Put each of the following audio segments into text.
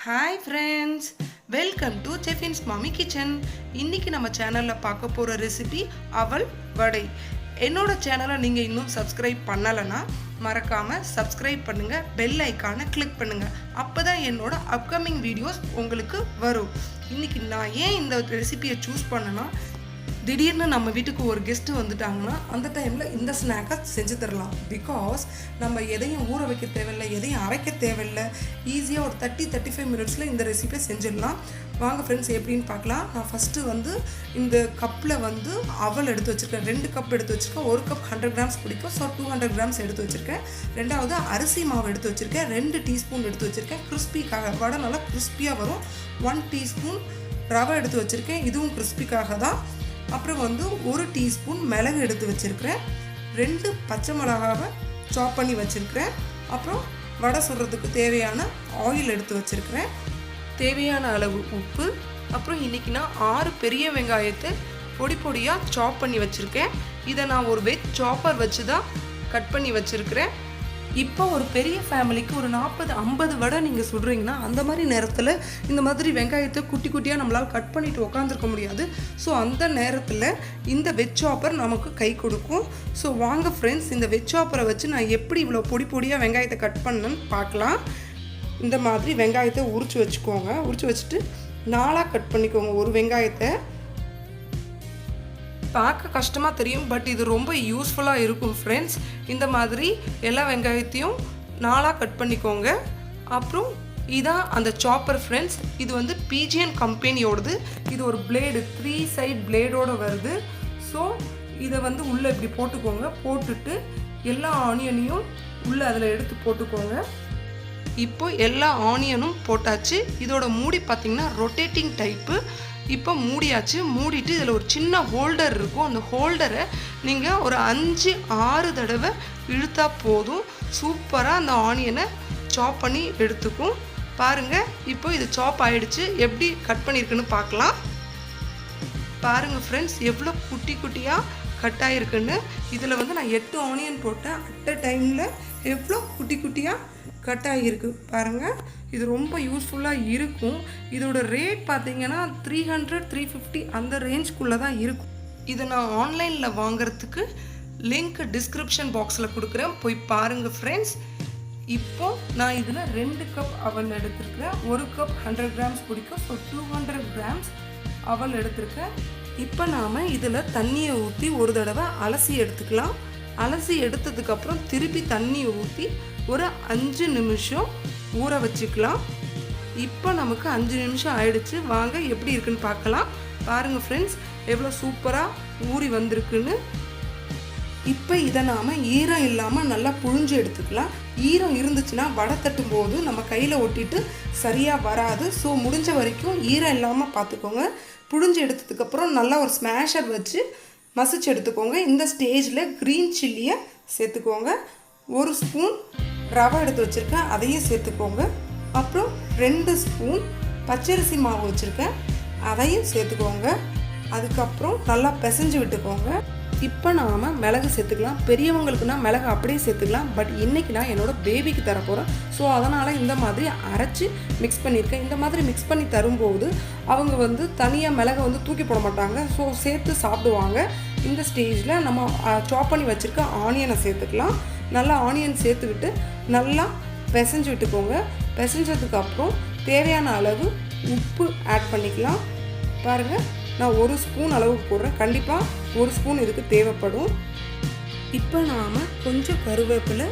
Hi friends, welcome to செஃபின்ஸ் மாமி kitchen. இன்றைக்கி நம்ம சேனலில் பார்க்க போகிற ரெசிபி அவல் வடை. என்னோட சேனலை நீங்கள் இன்னும் சப்ஸ்கிரைப் பண்ணலைன்னா மறக்காமல் சப்ஸ்கிரைப் பண்ணுங்கள், பெல் ஐக்கானை கிளிக் பண்ணுங்கள். அப்போ தான் என்னோட அப்கமிங் வீடியோஸ் உங்களுக்கு வரும். இன்றைக்கி நான் ஏன் இந்த ரெசிபியை சூஸ் பண்ணேன்னா, திடீர்னு நம்ம வீட்டுக்கு ஒரு கெஸ்ட்டு வந்துட்டாங்கன்னா அந்த டைமில் இந்த ஸ்நாக்கை செஞ்சு தரலாம். பிகாஸ் நம்ம எதையும் ஊற வைக்க தேவையில்லை, எதையும் அரைக்க தேவையில்லை. ஈஸியாக ஒரு 30-35 மினிட்ஸில் இந்த ரெசிபியை செஞ்சிடலாம். வாங்க ஃப்ரெண்ட்ஸ், எப்படின்னு பார்க்கலாம். நான் ஃபஸ்ட்டு இந்த கப்பில் அவல் எடுத்து வச்சுருக்கேன். 2 கப் எடுத்து வச்சுருக்கேன். 1 கப் 100 கிராம்ஸ் பிடிக்கும், ஸோ 200 கிராம்ஸ் எடுத்து வச்சுருக்கேன். ரெண்டாவது அரிசி மாவு எடுத்து வச்சுருக்கேன். 2 டீஸ்பூன் எடுத்து வச்சுருக்கேன். கிறிஸ்பிக்காக, வடை நல்லா கிறிஸ்பியாக வரும். 1 டீஸ்பூன் ரவை எடுத்து வச்சுருக்கேன், இதுவும் கிறிஸ்பிக்காக தான். அப்புறம் 1 டீஸ்பூன் மிளகு எடுத்து வச்சுருக்கிறேன். 2 பச்சை மிளகாவை சாப் பண்ணி வச்சுருக்கிறேன். அப்புறம் வடை சுடுறதுக்கு தேவையான ஆயில் எடுத்து வச்சுருக்கிறேன். தேவையான அளவு உப்பு. அப்புறம் இன்றைக்கி நான் 6 பெரிய வெங்காயத்தை பொடி பொடியாக சாப் பண்ணி வச்சுருக்கேன். இதை நான் ஒரு வெஜ் சாப்பர் வச்சு தான் கட் பண்ணி வச்சுருக்கிறேன். இப்போ ஒரு பெரிய ஃபேமிலிக்கு ஒரு 40-50 வடை நீங்கள் சுடுறீங்கன்னா அந்த மாதிரி நேரத்தில் இந்த மாதிரி வெங்காயத்தை குட்டி குட்டியாக நம்மளால் கட் பண்ணிவிட்டு உட்காந்துருக்க முடியாது. ஸோ அந்த நேரத்தில் இந்த வெஜ் சாப்பர் நமக்கு கை கொடுக்கும். ஸோ வாங்க ஃப்ரெண்ட்ஸ், இந்த வெஜ் சாப்பரை வச்சு நான் எப்படி இவ்வளோ பொடி பொடியாக வெங்காயத்தை கட் பண்ணேன்னு பார்க்கலாம். இந்த மாதிரி வெங்காயத்தை உரித்து வச்சுக்கோங்க. உரித்து வச்சுட்டு 4ஆக கட் பண்ணிக்கோங்க. ஒரு வெங்காயத்தை பார்க்க கஷ்டமாக தெரியும், பட் இது ரொம்ப யூஸ்ஃபுல்லாக இருக்கும் ஃப்ரெண்ட்ஸ். இந்த மாதிரி எல்லா வெங்காயத்தையும் 4ஆக கட் பண்ணிக்கோங்க. அப்புறம் இதான் அந்த சாப்பர் ஃப்ரெண்ட்ஸ். இது பிஜிஎன் கம்பெனியோடது. இது ஒரு பிளேடு, 3 சைட் பிளேடோடு வருது. ஸோ இதை உள்ளே இப்படி போட்டுக்கோங்க. போட்டுட்டு எல்லா ஆனியனையும் உள்ளே அதில் எடுத்து போட்டுக்கோங்க. இப்போ எல்லா ஆனியனும் போட்டாச்சு. இதோட மூடி பார்த்திங்கன்னா ரொட்டேட்டிங் டைப்பு. இப்போ மூடியாச்சு. மூடிட்டு இதில் ஒரு சின்ன ஹோல்டர் இருக்கும். அந்த ஹோல்டரை நீங்கள் ஒரு 5-6 தடவை இழுத்தா போதும். சூப்பராக அந்த ஆனியனை சாப் பண்ணி எடுத்துக்கும். பாருங்கள், இப்போ இது சாப் ஆகிடுச்சு. எப்படி கட் பண்ணியிருக்குன்னு பார்க்கலாம். பாருங்கள் ஃப்ரெண்ட்ஸ், எவ்வளோ குட்டி குட்டியாக கட் ஆகிருக்குன்னு. இதில் நான் 8 ஆனியன் போட்டேன். அட் அ டைமில் எவ்வளோ குட்டி குட்டியாக கட் ஆகியிருக்கு பாருங்கள். இது ரொம்ப யூஸ்ஃபுல்லாக இருக்கும். இதோட ரேட் பார்த்தீங்கன்னா 300-350 அந்த ரேஞ்ச்குள்ளே தான் இருக்கும். இதை நான் ஆன்லைனில் வாங்குறதுக்கு லிங்க் டிஸ்கிரிப்ஷன் பாக்ஸில் கொடுக்குறேன், போய் பாருங்கள் ஃப்ரெண்ட்ஸ். இப்போ நான் இதில் 2 கப் அவல் எடுத்துருக்கிறேன். 1 கப் 100 கிராம்ஸ் பிடிக்கும், ஸோ 200 கிராம்ஸ் அவல் எடுத்துருக்கேன். இப்போ நாம் இதில் தண்ணியை ஊற்றி ஒரு தடவை அலசி எடுத்துக்கலாம். அலசி எடுத்ததுக்கப்புறம் திருப்பி தண்ணி ஊற்றி ஒரு 5 நிமிஷம் ஊற வச்சுக்கலாம். இப்போ நமக்கு 5 நிமிஷம் ஆயிடுச்சு. வாங்க எப்படி இருக்குன்னு பார்க்கலாம். பாருங்கள் ஃப்ரெண்ட்ஸ், எவ்வளோ சூப்பராக ஊறி வந்திருக்குன்னு. இப்போ இதை நாம் ஈரம் இல்லாமல் நல்லா புழிஞ்சு எடுத்துக்கலாம். ஈரம் இருந்துச்சுன்னா வடை தட்டும் போது நம்ம கையில் ஒட்டிட்டு சரியாக வராது. ஸோ முடிஞ்ச வரைக்கும் ஈரம் இல்லாமல் பார்த்துக்கோங்க. புழிஞ்சு எடுத்ததுக்கப்புறம் நல்லா ஒரு ஸ்மேஷர் வச்சு மசிச்சு எடுத்துக்கோங்க. இந்த ஸ்டேஜில் க்ரீன் சில்லியை சேர்த்துக்கோங்க. 1 ஸ்பூன் ரவை எடுத்து வச்சுருக்கேன், அதையும் சேர்த்துக்கோங்க. அப்புறம் 2 ஸ்பூன் பச்சரிசி மாவு வச்சுருக்கேன், அதையும் சேர்த்துக்கோங்க. அதுக்கப்புறம் நல்லா பிசைஞ்சு விட்டுக்கோங்க. இப்போ நாம் மிளகு சேர்த்துக்கலாம். பெரியவங்களுக்குனா மிளகு அப்படியே சேர்த்துக்கலாம், பட் இன்றைக்கி நான் என்னோடய பேபிக்கு தர போகிறேன். ஸோ அதனால் இந்த மாதிரி அரைச்சி மிக்ஸ் பண்ணியிருக்கேன். இந்த மாதிரி மிக்ஸ் பண்ணி தரும்போது அவங்க தனியாக மிளகை தூக்கி போட மாட்டாங்க, ஸோ சேர்த்து சாப்பிடுவாங்க. இந்த ஸ்டேஜில் நம்ம சாப் பண்ணி வச்சுருக்க ஆனியனை சேர்த்துக்கலாம். நல்லா ஆனியன் சேர்த்துக்கிட்டு நல்லா பிசைஞ்சு விட்டுக்கோங்க. பிசைஞ்சதுக்கப்புறம் தேவையான அளவு உப்பு ஆட் பண்ணிக்கலாம். பாருங்கள், நான் 1 ஸ்பூன் அளவுக்கு போடுறேன். கண்டிப்பாக 1 ஸ்பூன் இதுக்கு தேவைப்படும். இப்போ நாம் கொஞ்சம் கருவேப்பிலை,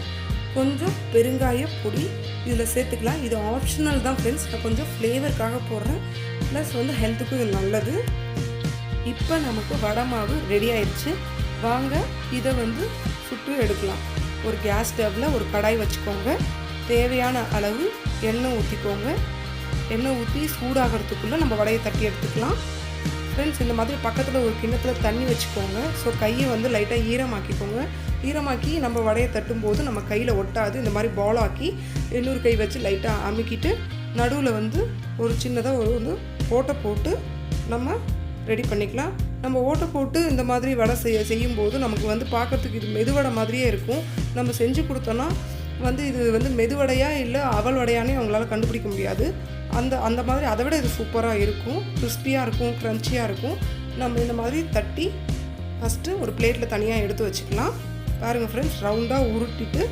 கொஞ்சம் பெருங்காய பொடி இதில் சேர்த்துக்கலாம். இது ஆப்ஷனல் தான் ஃப்ரெண்ட்ஸ், நான் கொஞ்சம் ஃப்ளேவருக்காக போடுறேன். ப்ளஸ் ஹெல்த்துக்கும் இது நல்லது. இப்போ நமக்கு வடை மாவு ரெடி ஆயிடுச்சு. வாங்க இதை சுட்டு எடுக்கலாம். ஒரு கேஸ் ஸ்டவ்வில் ஒரு கடாய் வச்சுக்கோங்க. தேவையான அளவு எண்ணெய் ஊற்றிக்கோங்க. எண்ணெய் ஊற்றி சூடாகிறதுக்குள்ளே நம்ம வடையை தட்டி எடுத்துக்கலாம். ஃப்ரெண்ட்ஸ், இந்த மாதிரி பக்கத்தில் ஒரு கிண்ணத்தில் தண்ணி வச்சுக்கோங்க. ஸோ கையை லைட்டாக ஈரமாக்கிக்கோங்க. ஈரமாக்கி நம்ம வடையை தட்டும்போது நம்ம கையில் ஒட்டாது. இந்த மாதிரி பாலாக்கி இன்னொரு கை வச்சு லைட்டாக அமுக்கிட்டு நடுவில் ஒரு சின்னதாக ஒரு ஓட்டை போட்டு நம்ம ரெடி பண்ணிக்கலாம். நம்ம ஓட்டை போட்டு இந்த மாதிரி வடை செய்யும்போது நமக்கு பார்க்குறதுக்கு இது மெதுவடை மாதிரியே இருக்கும். நம்ம செஞ்சு கொடுத்தோன்னா வந்து இது வந்து மெதுவடையா இல்லை அவல் வடையானே அவங்களால கண்டுபிடிக்க முடியாது. அந்த மாதிரி அதை விட இது சூப்பராக இருக்கும். கிறிஸ்பியாக இருக்கும், க்ரன்ச்சியாக இருக்கும். நம்ம இந்த மாதிரி தட்டி ஃபஸ்ட்டு ஒரு பிளேட்டில் தனியாக எடுத்து வச்சுக்கலாம். பாருங்கள் ஃப்ரெண்ட்ஸ், ரவுண்டாக உருட்டிட்டு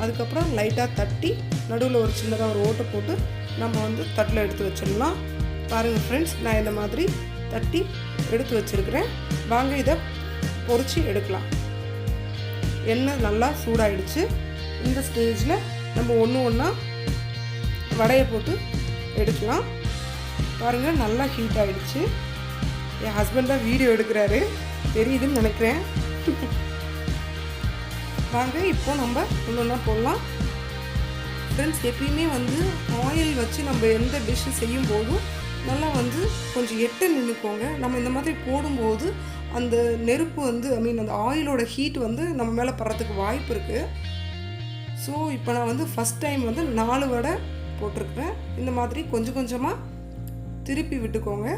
அதுக்கப்புறம் லைட்டாக தட்டி நடுவில் ஒரு சின்னதாக ஒரு ஓட்டை போட்டு நம்ம வந்து தட்டில் எடுத்து வச்சிடலாம். பாருங்கள் ஃப்ரெண்ட்ஸ், நான் இந்த மாதிரி தட்டி எடுத்து வச்சுருக்கிறேன். வாங்க இதை பொரிச்சு எடுக்கலாம். எண்ணெய் நல்லா சூடாயிடுச்சு. இந்த ஸ்டேஜில் நம்ம ஒன்று ஒன்றா வடையை போட்டு எடுக்கலாம். பாருங்கள், நல்லா ஹீட் ஆகிடுச்சு. என் ஹஸ்பண்ட் தான் வீடியோ எடுக்கிறாரு, தெரியுதுன்னு நினைக்கிறேன். வாங்க இப்போ நம்ம ஒன்று ஒன்றா போடலாம். ஃப்ரெண்ட்ஸ், எப்பயுமே வந்து ஆயில் வச்சு நம்ம எந்த டிஷ்ஷு செய்யும் போதும் நல்லா வந்து கொஞ்சம் எட்ட நின்றுக்கோங்க. நம்ம இந்த மாதிரி போடும்போது அந்த நெருப்பு வந்து அந்த ஆயிலோட ஹீட் வந்து நம்ம மேலே படுறதுக்கு வாய்ப்பு இருக்குது. ஸோ இப்போ நான் வந்து ஃபஸ்ட் டைம் வந்து 4 வடை போட்டிருக்கிறேன். இந்த மாதிரி கொஞ்சம் கொஞ்சமாக திருப்பி விட்டுக்கோங்க.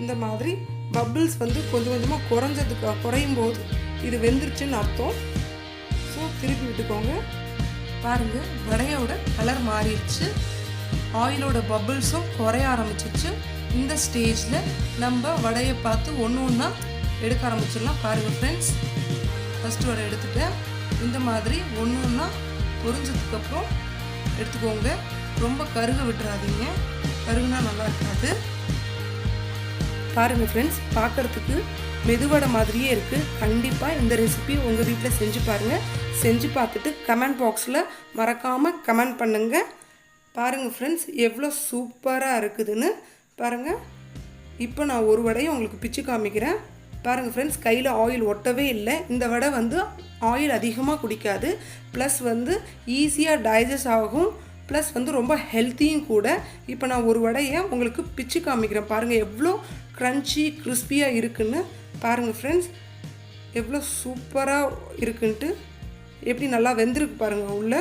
இந்த மாதிரி பபிள்ஸ் வந்து கொஞ்சம் கொஞ்சமாக குறையும் போது இது வெந்துருச்சுன்னு அர்த்தம். ஸோ திருப்பி விட்டுக்கோங்க. பாருங்கள், வடையோட கலர் மாறிடுச்சு, ஆயிலோட பபிள்ஸும் குறைய ஆரம்பிச்சிச்சு. இந்த ஸ்டேஜில் நம்ம வடையை பார்த்து ஒன்று ஒன்றா எடுக்க ஆரம்பிச்சிடலாம். பாருங்கள் ஃப்ரெண்ட்ஸ், ஃபஸ்ட்டு வடை எடுத்துட்டேன். இந்த மாதிரி ஒன்று ஒன்றா பொரிஞ்சதுக்கப்புறம் எடுத்துக்கோங்க. ரொம்ப கருக விட்டுறாதீங்க, கருகுனா நல்லா இருக்காது. பாருங்கள் ஃப்ரெண்ட்ஸ், பார்க்குறதுக்கு மெதுவடை மாதிரியே இருக்குது. கண்டிப்பாக இந்த ரெசிபி உங்கள் வீட்டில் செஞ்சு பாருங்கள். செஞ்சு பார்த்துட்டு கமெண்ட் பாக்ஸில் மறக்காமல் கமெண்ட் பண்ணுங்கள். பாருங்கள் ஃப்ரெண்ட்ஸ், எவ்வளோ சூப்பராக இருக்குதுன்னு பாருங்கள். இப்போ நான் ஒரு வடையை உங்களுக்கு பிச்சு காமிக்கிறேன். பாருங்கள் ஃப்ரெண்ட்ஸ், கையில் ஆயில் ஒட்டவே இல்லை. இந்த வடை வந்து ஆயில் அதிகமாக குடிக்காது, ப்ளஸ் வந்து ஈஸியாக டைஜஸ்ட் ஆகும், ப்ளஸ் வந்து ரொம்ப ஹெல்த்தியும் கூட. இப்போ நான் ஒரு வடையை உங்களுக்கு பிச்சு காமிக்கிறேன். பாருங்கள் எவ்வளோ க்ரன்ச்சி கிறிஸ்பியாக இருக்குன்னு. பாருங்கள் ஃப்ரெண்ட்ஸ், எவ்வளோ சூப்பராக இருக்குன்ட்டு, எப்படி நல்லா வெந்திருக்கு பாருங்கள் உள்ளே.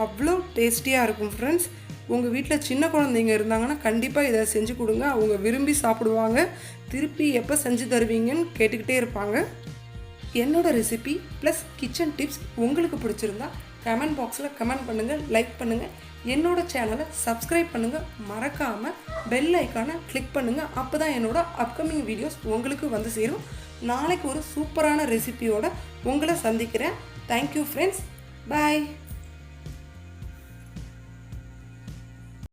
அவ்வளோ டேஸ்டியாக இருக்கும் ஃப்ரெண்ட்ஸ். உங்கள் வீட்டில் சின்ன குழந்தைங்க இருந்தாங்கன்னா கண்டிப்பாக இதை செஞ்சு கொடுங்க. அவங்க விரும்பி சாப்பிடுவாங்க. திருப்பி எப்போ செஞ்சு தருவீங்கன்னு கேட்டுக்கிட்டே இருப்பாங்க. என்னோட ரெசிபி ப்ளஸ் கிச்சன் டிப்ஸ் உங்களுக்கு பிடிச்சிருந்தா கமெண்ட் பாக்ஸில் கமெண்ட் பண்ணுங்கள், லைக் பண்ணுங்கள். என்னோட சேனலை சப்ஸ்கிரைப் பண்ணுங்கள். மறக்காமல் பெல் ஐக்கானை கிளிக் பண்ணுங்கள். அப்போ தான் என்னோட அப்கமிங் வீடியோஸ் உங்களுக்கு வந்து சேரும். நாளைக்கு ஒரு சூப்பரான ரெசிபியோட உங்களை சந்திக்கிறேன். தேங்க்யூ ஃப்ரெண்ட்ஸ், பாய்.